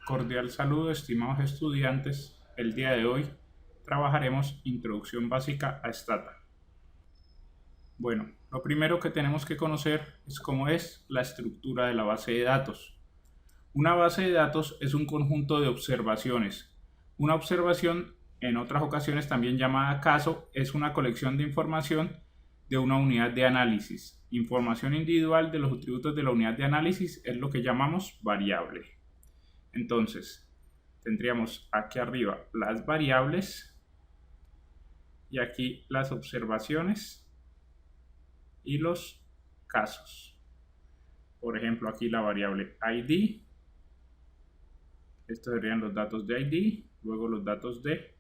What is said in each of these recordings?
Cordial saludo, estimados estudiantes. El día de hoy trabajaremos Introducción básica a Stata. Bueno, lo primero que tenemos que conocer es cómo es la estructura de la base de datos. Una base de datos es un conjunto de observaciones. Una observación, en otras ocasiones también llamada caso, es una colección de información de una unidad de análisis. Información individual de los atributos de la unidad de análisis es lo que llamamos variable. Entonces, tendríamos aquí arriba las variables y aquí las observaciones y los casos. Por ejemplo, aquí la variable ID, estos serían los datos de ID, luego los datos de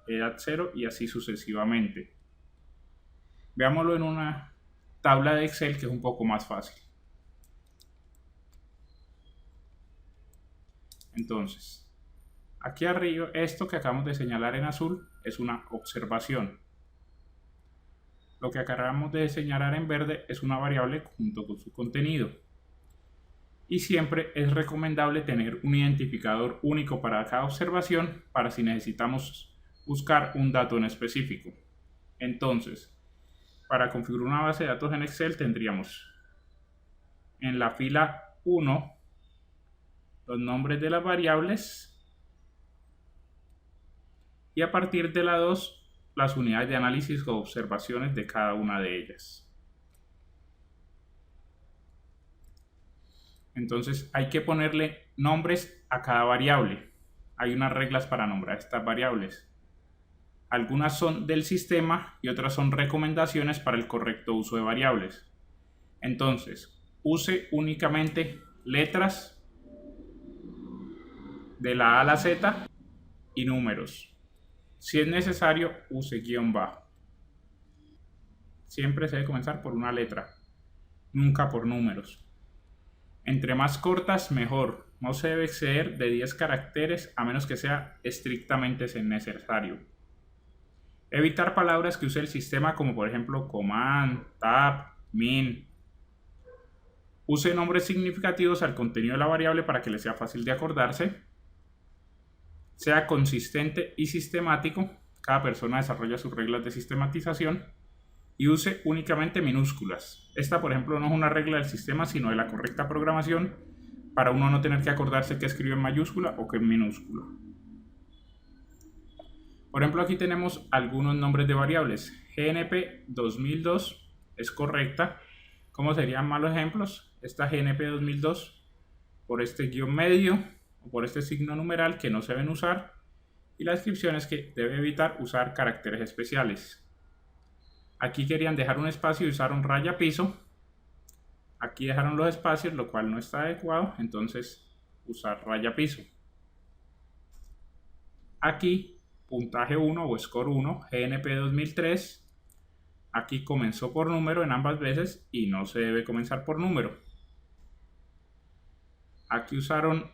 edad 0 y así sucesivamente. Veámoslo en una tabla de Excel que es un poco más fácil. Entonces, aquí arriba, esto que acabamos de señalar en azul es una observación. Lo que acabamos de señalar en verde es una variable junto con su contenido. Y siempre es recomendable tener un identificador único para cada observación para si necesitamos buscar un dato en específico. Entonces, para configurar una base de datos en Excel tendríamos en la fila 1 los nombres de las variables y a partir de la 2 las unidades de análisis o observaciones de cada una de ellas. Entonces hay que ponerle nombres a cada variable. Hay unas reglas para nombrar estas variables. Algunas son del sistema y otras son recomendaciones para el correcto uso de variables. Entonces, use únicamente letras de la A a la Z y números. Si es necesario, use guión bajo. Siempre se debe comenzar por una letra, nunca por números. Entre más cortas, mejor. No se debe exceder de 10 caracteres a menos que sea estrictamente necesario. Evitar palabras que use el sistema como por ejemplo command, tab, min. Use nombres significativos al contenido de la variable para que le sea fácil de acordarse. Sea consistente y sistemático. Cada persona desarrolla sus reglas de sistematización. Y use únicamente minúsculas. Esta, por ejemplo, no es una regla del sistema, sino de la correcta programación, para uno no tener que acordarse qué escribe en mayúscula o qué en minúscula. Por ejemplo, aquí tenemos algunos nombres de variables. GNP 2002 es correcta. ¿Cómo serían malos ejemplos? Esta GNP 2002 por este guión medio o por este signo numeral que no se deben usar. Y la descripción es que debe evitar usar caracteres especiales. Aquí querían dejar un espacio y usaron raya piso. Aquí dejaron los espacios, lo cual no está adecuado, entonces usar raya piso. Aquí puntaje 1 o score 1, GNP 2003. Aquí comenzó por número en ambas veces y no se debe comenzar por número. Aquí usaron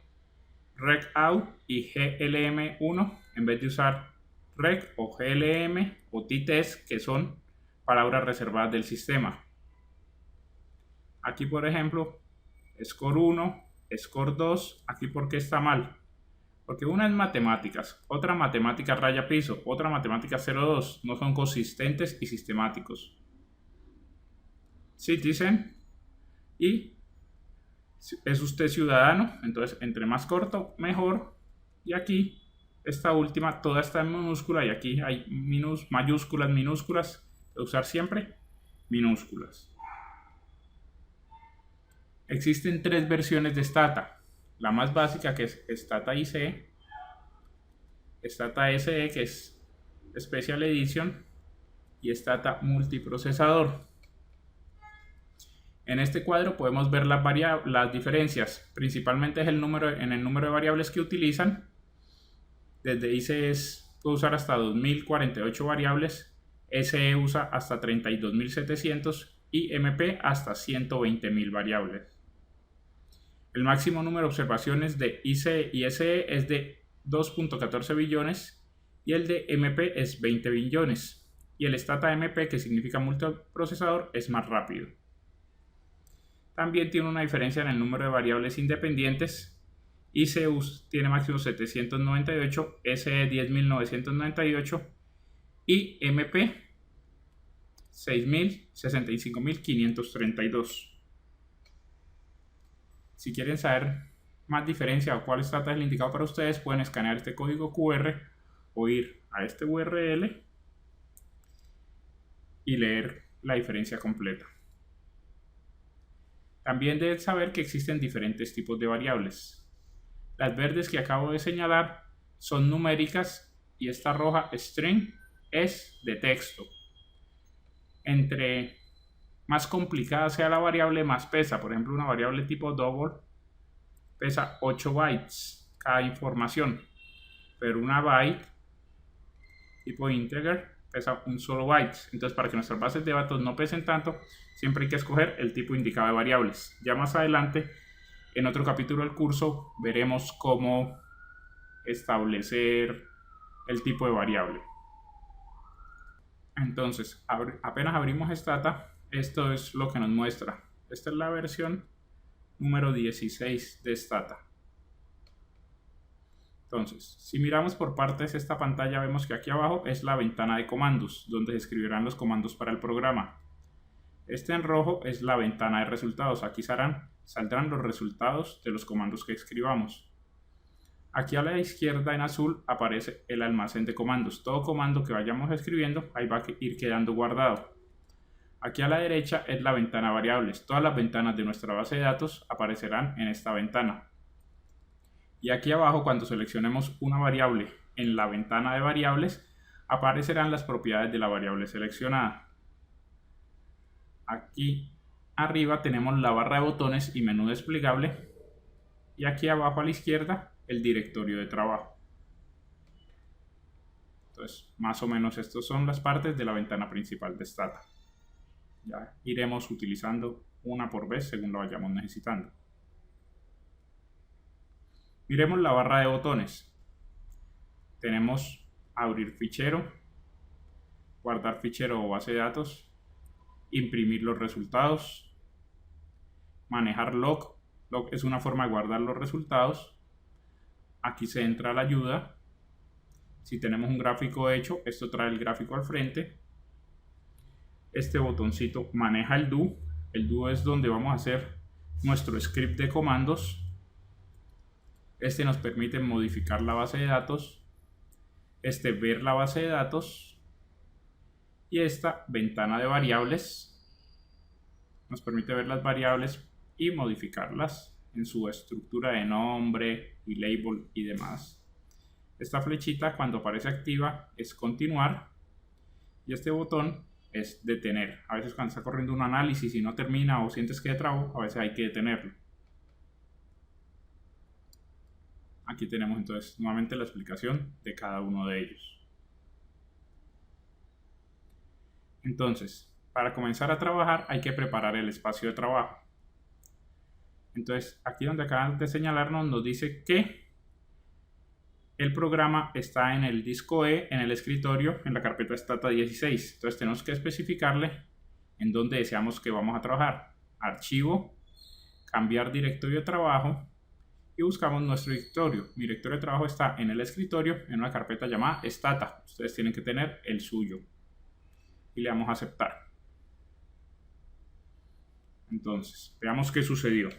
regout y glm1 en vez de usar reg o glm o tTest, que son palabras reservadas del sistema. Aquí, por ejemplo, score 1, score 2, aquí ¿por qué está mal? Porque una es matemáticas, otra matemáticas raya piso, otra matemáticas 02, no son consistentes y sistemáticos. Citizen y es usted ciudadano, entonces entre más corto mejor. Y aquí esta última toda está en minúscula y aquí hay mayúsculas, minúsculas. De usar siempre minúsculas. Existen 3 versiones de Stata. La más básica, que es Stata ICE, Stata SE, que es Special Edition, y Stata Multiprocesador. En este cuadro podemos ver las diferencias. Principalmente es en el número de variables que utilizan. Desde ICE puede usar hasta 2048 variables. SE usa hasta 32.700 y MP hasta 120.000 variables. El máximo número de observaciones de ICE y SE es de 2.14 billones y el de MP es 20 billones. Y el Stata MP, que significa multiprocesador, es más rápido. También tiene una diferencia en el número de variables independientes y Zeus tiene máximo 798, SE 10.998 y MP 65.532. Si quieren saber más diferencia o cuál Stata es el indicado para ustedes, pueden escanear este código QR o ir a este URL y leer la diferencia completa. También deben saber que existen diferentes tipos de variables. Las verdes que acabo de señalar son numéricas y esta roja string es de texto. Entre más complicada sea la variable, más pesa. Por ejemplo, una variable tipo double pesa 8 bytes cada información, pero una byte tipo integer pesa un solo byte. Entonces, para que nuestras bases de datos no pesen tanto, siempre hay que escoger el tipo indicado de variables. Ya más adelante, en otro capítulo del curso, veremos cómo establecer el tipo de variable. Entonces, apenas abrimos Stata, esto es lo que nos muestra. Esta es la versión número 16 de Stata. Entonces, si miramos por partes esta pantalla, vemos que aquí abajo es la ventana de comandos, donde se escribirán los comandos para el programa. Este en rojo es la ventana de resultados. Aquí saldrán los resultados de los comandos que escribamos. Aquí a la izquierda en azul aparece el almacén de comandos. Todo comando que vayamos escribiendo, ahí va a ir quedando guardado. Aquí a la derecha es la ventana de variables. Todas las ventanas de nuestra base de datos aparecerán en esta ventana. Y aquí abajo, cuando seleccionemos una variable en la ventana de variables, aparecerán las propiedades de la variable seleccionada. Aquí arriba tenemos la barra de botones y menú desplegable. Y aquí abajo a la izquierda, el directorio de trabajo. Entonces, más o menos estas son las partes de la ventana principal de Stata. Ya iremos utilizando una por vez según lo vayamos necesitando. Miremos la barra de botones. Tenemos abrir fichero, guardar fichero o base de datos, imprimir los resultados, manejar log. Log es una forma de guardar los resultados. Aquí se entra la ayuda. Si tenemos un gráfico hecho, esto trae el gráfico al frente. Este botoncito maneja el do. El do es donde vamos a hacer nuestro script de comandos. Este nos permite modificar la base de datos. Este ver la base de datos. Y esta ventana de variables nos permite ver las variables y modificarlas en su estructura de nombre y label y demás. Esta flechita cuando aparece activa es continuar y este botón es detener. A veces cuando está corriendo un análisis y no termina o sientes que trabo, a veces hay que detenerlo. Aquí tenemos entonces nuevamente la explicación de cada uno de ellos. Entonces, para comenzar a trabajar hay que preparar el espacio de trabajo. Entonces, aquí donde acaban de señalarnos nos dice que el programa está en el disco E, en el escritorio, en la carpeta Stata 16. Entonces tenemos que especificarle en dónde deseamos que vamos a trabajar. Archivo, cambiar directorio de trabajo y buscamos nuestro directorio. Mi directorio de trabajo está en el escritorio, en una carpeta llamada Stata. Ustedes tienen que tener el suyo. Y le damos a aceptar. Entonces, veamos qué sucedió.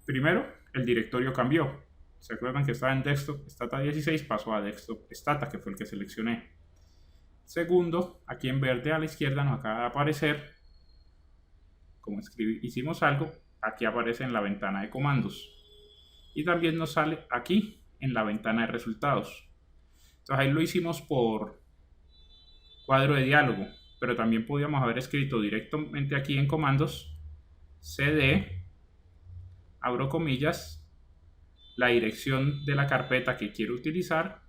Primero, el directorio cambió. ¿Se acuerdan que estaba en desktop Stata 16? Pasó a desktop Stata, que fue el que seleccioné. Segundo, aquí en verde a la izquierda nos acaba de aparecer, como hicimos algo, aquí aparece en la ventana de comandos. Y también nos sale aquí en la ventana de resultados. Entonces ahí lo hicimos por cuadro de diálogo, pero también podíamos haber escrito directamente aquí en comandos cd, abro comillas, la dirección de la carpeta que quiero utilizar,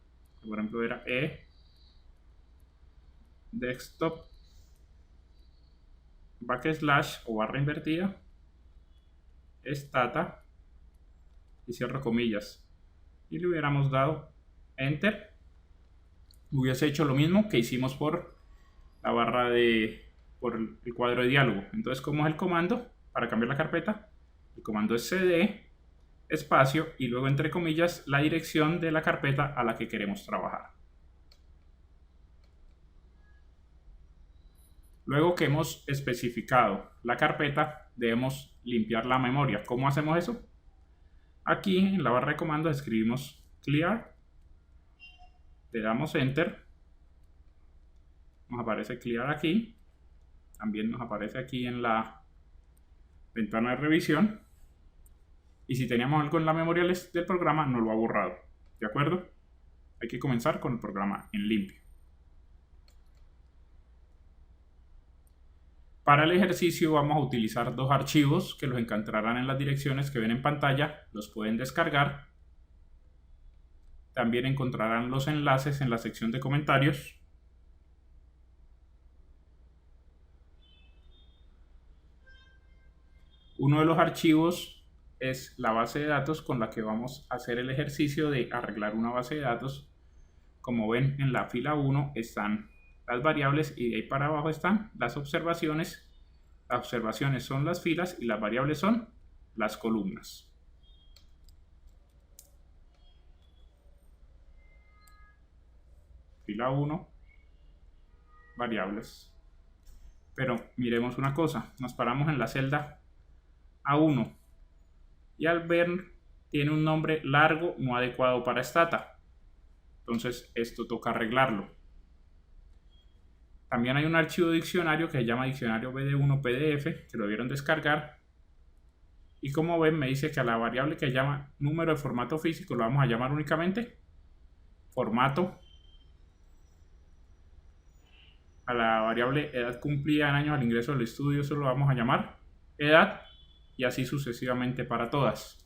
por ejemplo era desktop backslash o barra invertida Stata y cierro comillas y le hubiéramos dado enter. Hubiese hecho lo mismo que hicimos por la barra por el cuadro de diálogo. Entonces, ¿cómo es el comando para cambiar la carpeta? El comando es cd espacio y luego entre comillas la dirección de la carpeta a la que queremos trabajar. Luego que hemos especificado la carpeta, debemos limpiar la memoria. ¿Cómo hacemos eso? Aquí en la barra de comandos escribimos clear, le damos enter, nos aparece clear aquí, también nos aparece aquí en la ventana de revisión, y si teníamos algo en la memoria del programa no lo ha borrado, ¿de acuerdo? Hay que comenzar con el programa en limpio. Para el ejercicio vamos a utilizar dos archivos que los encontrarán en las direcciones que ven en pantalla, los pueden descargar. También encontrarán los enlaces en la sección de comentarios. Uno de los archivos es la base de datos con la que vamos a hacer el ejercicio de arreglar una base de datos. Como ven, en la fila 1 están las variables y de ahí para abajo están las observaciones. Las observaciones son las filas y las variables son las columnas. Fila 1, variables. Pero miremos una cosa, nos paramos en la celda A1 y al ver tiene un nombre largo no adecuado para Stata. Entonces esto toca arreglarlo. También hay un archivo de diccionario que se llama diccionario BD1 PDF, que lo debieron descargar. Y como ven, me dice que a la variable que llama número de formato físico lo vamos a llamar únicamente formato. A la variable edad cumplida en años al ingreso del estudio eso lo vamos a llamar edad, y así sucesivamente para todas.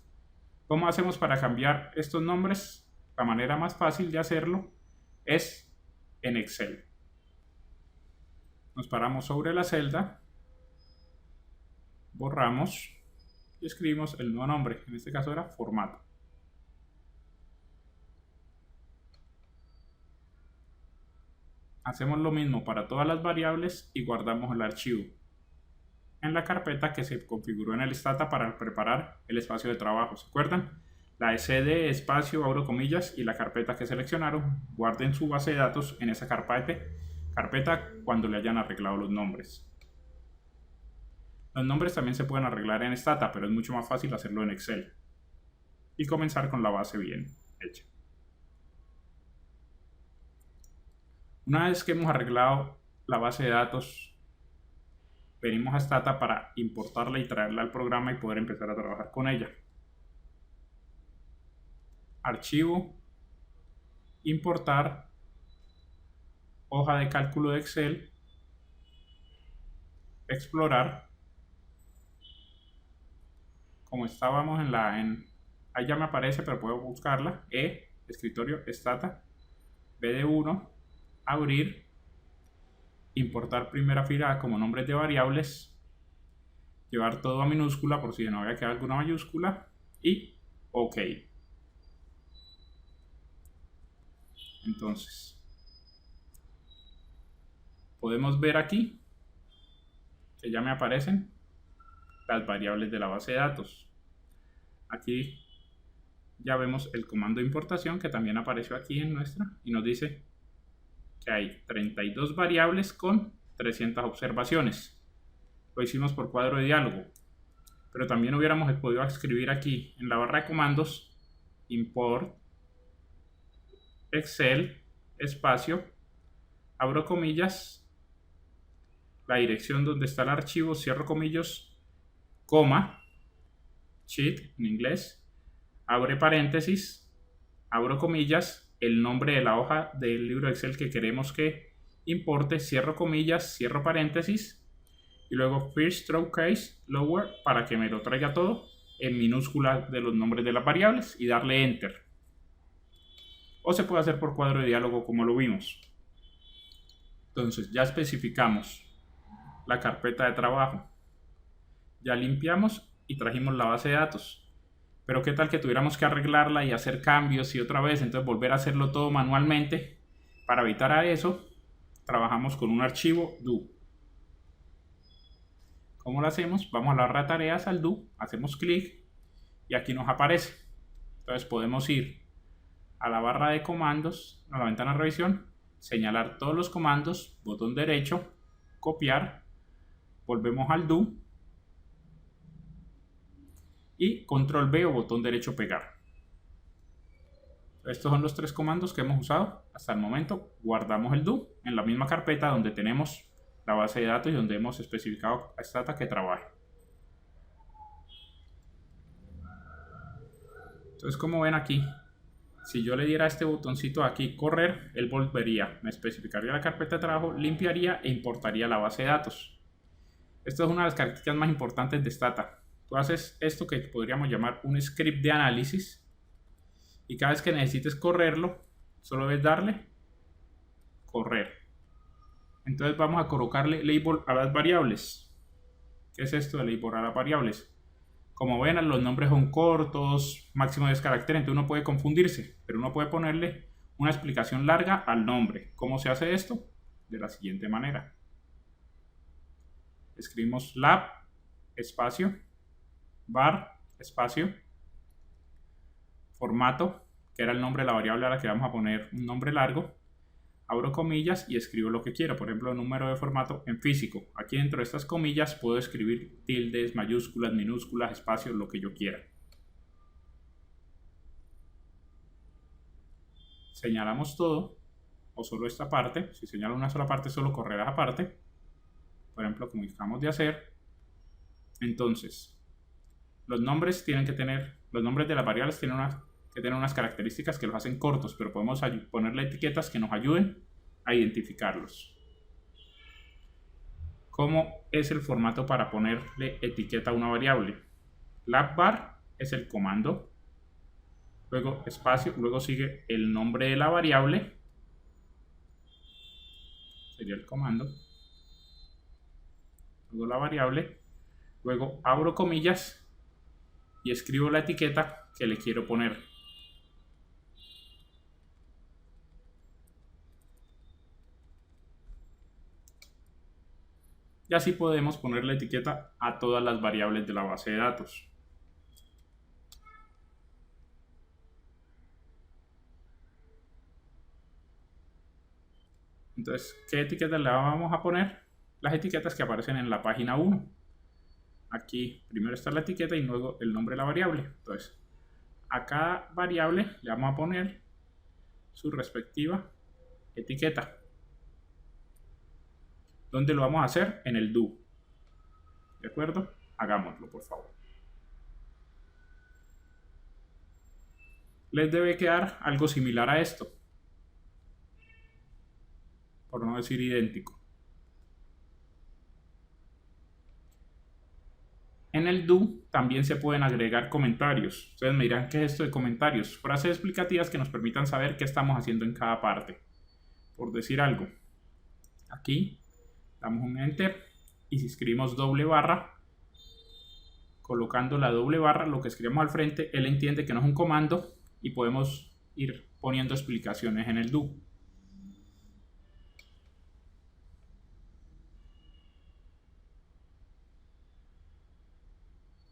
¿Cómo hacemos para cambiar estos nombres? La manera más fácil de hacerlo es en Excel. Nos paramos sobre la celda, borramos y escribimos el nuevo nombre, en este caso era formato. Hacemos lo mismo para todas las variables y guardamos el archivo en la carpeta que se configuró en el Stata para preparar el espacio de trabajo. ¿Se acuerdan? La SD, espacio, abro comillas y la carpeta que seleccionaron, guarden su base de datos en esa carpeta cuando le hayan arreglado los nombres. Los nombres también se pueden arreglar en Stata, pero es mucho más fácil hacerlo en Excel. Y comenzar con la base bien hecha. Una vez que hemos arreglado la base de datos, venimos a Stata para importarla y traerla al programa y poder empezar a trabajar con ella. Archivo, importar, hoja de cálculo de Excel, explorar. Como estábamos ahí ya me aparece, pero puedo buscarla. Escritorio, Stata, BD1, abrir, importar primera fila como nombres de variables, llevar todo a minúscula por si no había quedado alguna mayúscula y OK. Entonces podemos ver aquí que ya me aparecen las variables de la base de datos. Aquí ya vemos el comando de importación que también apareció aquí en nuestra y nos dice que hay 32 variables con 300 observaciones. Lo hicimos por cuadro de diálogo, pero también hubiéramos podido escribir aquí en la barra de comandos import Excel espacio, abro comillas, la dirección donde está el archivo, cierro comillas, coma, sheet en inglés, abre paréntesis, abro comillas, el nombre de la hoja del libro de Excel que queremos que importe, cierro comillas, cierro paréntesis, y luego first stroke case lower para que me lo traiga todo en minúscula de los nombres de las variables y darle enter. O se puede hacer por cuadro de diálogo como lo vimos. Entonces ya especificamos la carpeta de trabajo, ya limpiamos y trajimos la base de datos, pero qué tal que tuviéramos que arreglarla y hacer cambios y otra vez, entonces volver a hacerlo todo manualmente. Para evitar a eso trabajamos con un archivo do. ¿Cómo lo hacemos? Vamos a la barra de tareas, al do, hacemos clic y aquí nos aparece. Entonces podemos ir a la barra de comandos, a la ventana de revisión, señalar todos los comandos, botón derecho, copiar, volvemos al do y control V o botón derecho pegar. Estos son los 3 comandos que hemos usado hasta el momento. Guardamos el do en la misma carpeta donde tenemos la base de datos y donde hemos especificado a Stata que trabaje. Entonces, como ven aquí, si yo le diera este botoncito aquí, correr, él volvería, me especificaría la carpeta de trabajo, limpiaría e importaría la base de datos. Esto es una de las características más importantes de Stata. Tú haces esto que podríamos llamar un script de análisis y cada vez que necesites correrlo, solo debes darle correr. Entonces vamos a colocarle label a las variables. ¿Qué es esto de label a las variables? Como ven, los nombres son cortos, máximo 10 caracteres, entonces uno puede confundirse, pero uno puede ponerle una explicación larga al nombre. ¿Cómo se hace esto? De la siguiente manera. Escribimos lab, espacio, var, espacio, formato, que era el nombre de la variable a la que vamos a poner un nombre largo, abro comillas y escribo lo que quiero, por ejemplo, número de formato en físico. Aquí dentro de estas comillas puedo escribir tildes, mayúsculas, minúsculas, espacios, lo que yo quiera. Señalamos todo, o solo esta parte. Si señalo una sola parte, solo correrá esa parte. Por ejemplo, como acabamos de hacer. Entonces, los nombres de las variables tienen que tener unas características que los hacen cortos, pero podemos ponerle etiquetas que nos ayuden a identificarlos. ¿Cómo es el formato para ponerle etiqueta a una variable? Labvar es el comando, luego espacio, luego sigue el nombre de la variable, sería el comando, luego la variable, luego abro comillas y escribo la etiqueta que le quiero poner. Y así podemos ponerle etiqueta a todas las variables de la base de datos. Entonces, ¿qué etiquetas le vamos a poner? Las etiquetas que aparecen en la página 1. Aquí primero está la etiqueta y luego el nombre de la variable. Entonces, a cada variable le vamos a poner su respectiva etiqueta. ¿Dónde lo vamos a hacer? En el do. ¿De acuerdo? Hagámoslo, por favor. Les debe quedar algo similar a esto, por no decir idéntico. En el do también se pueden agregar comentarios. Ustedes me dirán, ¿qué es esto de comentarios? Frases explicativas que nos permitan saber qué estamos haciendo en cada parte. Por decir algo, aquí damos un enter y si escribimos doble barra, colocando la doble barra, lo que escribimos al frente, él entiende que no es un comando y podemos ir poniendo explicaciones en el do.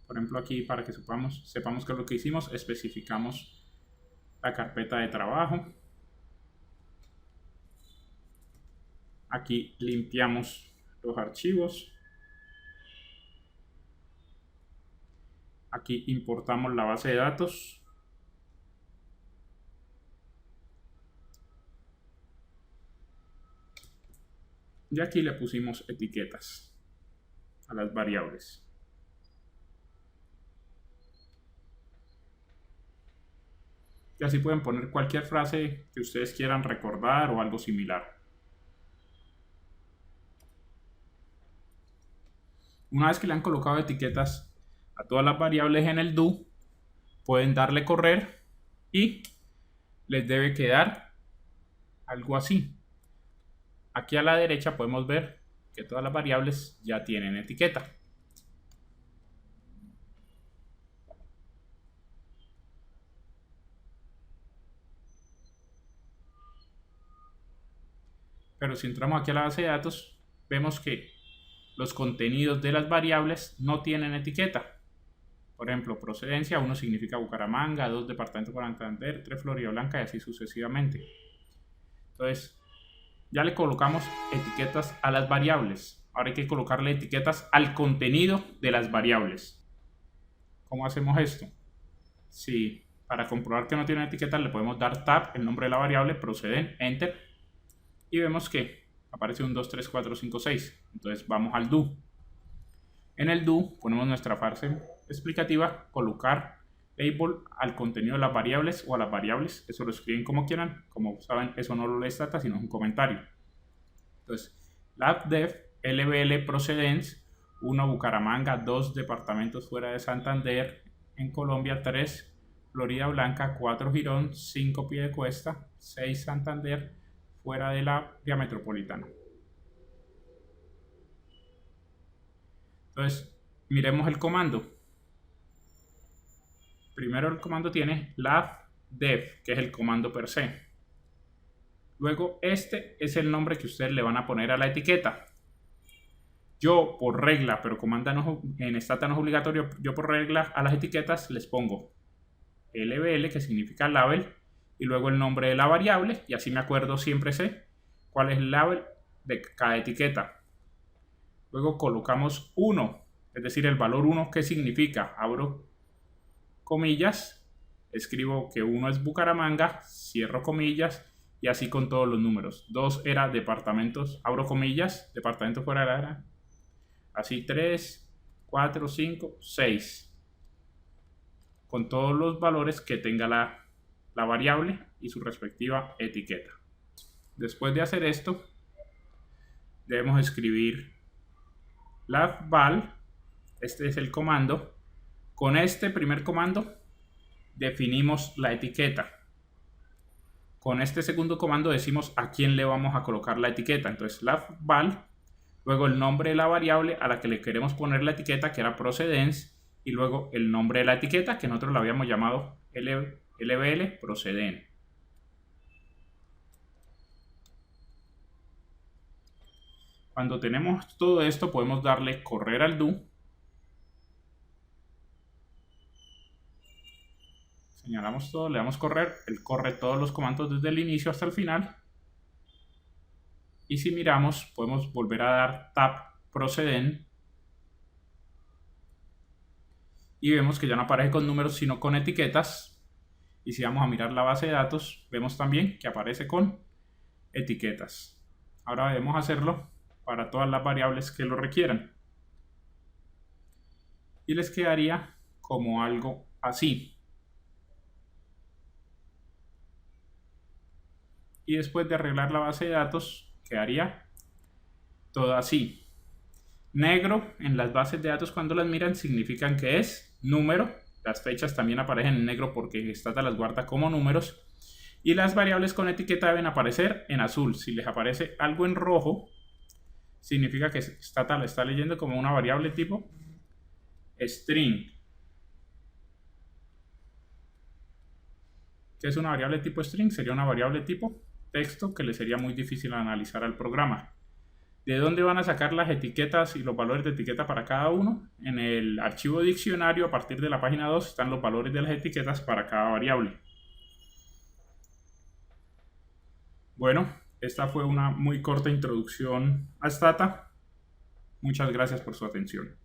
Por ejemplo, aquí para que sepamos qué es lo que hicimos, especificamos la carpeta de trabajo. Aquí limpiamos los archivos. Aquí importamos la base de datos. Y aquí le pusimos etiquetas a las variables. Y así pueden poner cualquier frase que ustedes quieran recordar o algo similar. Una vez que le han colocado etiquetas a todas las variables en el do, pueden darle correr y les debe quedar algo así. Aquí a la derecha podemos ver que todas las variables ya tienen etiqueta. Pero si entramos aquí a la base de datos, vemos que los contenidos de las variables no tienen etiqueta. Por ejemplo, procedencia, 1 significa Bucaramanga, 2 Departamento de Santander, 3 Florida Blanca y así sucesivamente. Entonces, ya le colocamos etiquetas a las variables. Ahora hay que colocarle etiquetas al contenido de las variables. ¿Cómo hacemos esto? Si para comprobar que no tiene etiquetas le podemos dar tab, el nombre de la variable, proceden, enter, y vemos que aparece un 2, 3, 4, 5, 6. Entonces vamos al do. En el do ponemos nuestra frase explicativa, colocar label al contenido de las variables o a las variables, eso lo escriben como quieran. Como saben, eso no lo lee Stata, sino es un comentario. Entonces, labdef lbl procedence, 1 Bucaramanga, 2 departamentos fuera de Santander, en Colombia, 3 Florida Blanca, 4 Girón, 5 Piedecuesta, 6 Santander, fuera de la área metropolitana. Entonces, miremos el comando. Primero el comando tiene labdef, que es el comando per se. Luego este es el nombre que ustedes le van a poner a la etiqueta. Yo por regla, pero como en Stata no es obligatorio, yo por regla a las etiquetas les pongo LBL, que significa label, y luego el nombre de la variable, y así me acuerdo, siempre sé cuál es el label de cada etiqueta. Luego colocamos 1, es decir, el valor 1, ¿qué significa? Abro comillas, escribo que 1 es Bucaramanga, cierro comillas, y así con todos los números. 2 era departamentos, abro comillas, departamento fuera de la área. Así 3, 4, 5, 6. Con todos los valores que tenga la variable y su respectiva etiqueta. Después de hacer esto, debemos escribir labval, este es el comando. Con este primer comando definimos la etiqueta. Con este segundo comando decimos a quién le vamos a colocar la etiqueta. Entonces labval, luego el nombre de la variable a la que le queremos poner la etiqueta, que era procedence, y luego el nombre de la etiqueta, que nosotros la habíamos llamado lbl proceden. Cuando tenemos todo esto, podemos darle correr al do. Señalamos todo, le damos correr, él corre todos los comandos desde el inicio hasta el final. Y si miramos, podemos volver a dar tab proceden. Y vemos que ya no aparece con números, sino con etiquetas. Y si vamos a mirar la base de datos, vemos también que aparece con etiquetas. Ahora debemos hacerlo para todas las variables que lo requieran. Y les quedaría como algo así. Y después de arreglar la base de datos, quedaría todo así. Negro en las bases de datos, cuando las miran, significan que es número. Las fechas también aparecen en negro porque Stata las guarda como números. Y las variables con etiqueta deben aparecer en azul. Si les aparece algo en rojo, significa que Stata la está leyendo como una variable tipo string. ¿Qué es una variable tipo string? Sería una variable tipo texto que le sería muy difícil analizar al programa. ¿De dónde van a sacar las etiquetas y los valores de etiqueta para cada uno? En el archivo diccionario, a partir de la página 2, están los valores de las etiquetas para cada variable. Bueno, esta fue una muy corta introducción a Stata. Muchas gracias por su atención.